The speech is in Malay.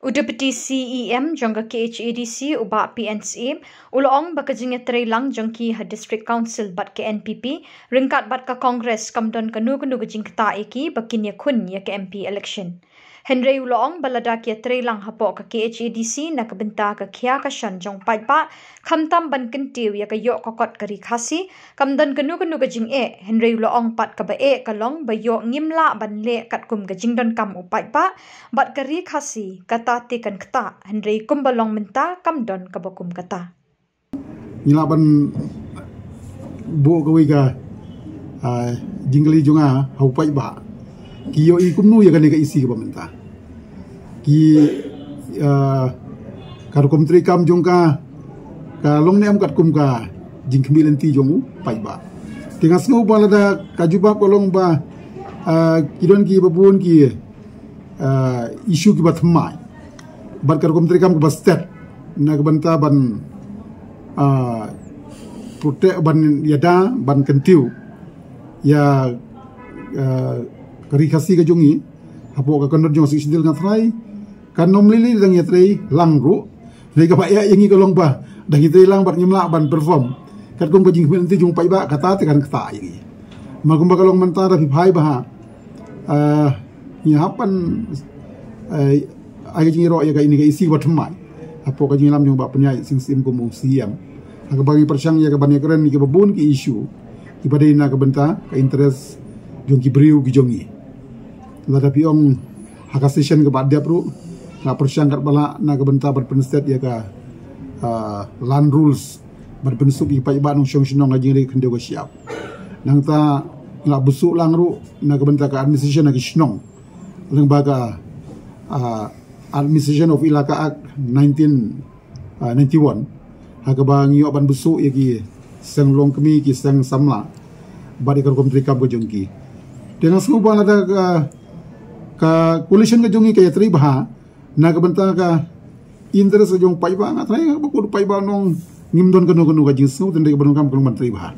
Udapati CEM jangka KHADC ubah PNC uloong bakajing lang jangki ha District Council bat ke NPP ringkat bat ka Kongres kamdon kanu gajing kata eki bakin ya kun ya ke MP election. Henry uloong balada kia lang hapo ka KHADC na kabenta ka kia kasyan jong paipa kamtam ban kentiu ya ka yok kokot kari khasi kamdon kanu gajing Henry uloong pat ka ba kalong ba yok ngimla ban le kat kum gajing don kam upaipa bat kari khasi kata tekan kata Henry kumbalong menta kamdon kabakum kata. Nilaban bu kawiga jingli junga haupai ba kiyo i kumnu ya kaneka isi ka menta ki karukum tri kam jongka ka long nem kat kum ka jingkmi lenti jongu pai ba tingas ngo balada kajuba kolong ba kidon ki babun ki isu ki batmai bat karukum tri kam ba step na banta ban protek ban yada ban kentiu ya kari khasi ka jongi hapo ka konor jong sikdil ngatrai kanom lili dang yatrai langru lega ba ya yangi kolong ba dang yatrai lang bat ngimla ban perform kat kum ka jing nanti jong pai ba kata tekan kata yangi magum ba kolong mantara fi phai ba ya hapan ai jing ro ya ka ini ka isi wat mai hapo ka jing lam jong ba penyai sing sim kum siam aga bagi persang ya ka ban keren ki babun ki isu ibadai na ka benta ka interest jong ki briu ki jongi lada piong haka session ke badia pro na persang kat bala na ka benta bar penstet ya ka land rules bar pensuk i pai ba nong syong syong ngajing ri kende go siap nang ta la busuk lang ru na ka benta ka administration na ki snong leng baga administration of ilaka act 1991 haka ba ngiyo ban busuk ya ki sang long kemi ki sang samla bari ka kom trikam go jongki dengan semua ada ka coalition ka jongi kaya tri bah na ka benta ka interest jong pai ba ngatrai ba ku pai ba nong ngimdon kanu ka jing snu tende ka ban kam ban tri bah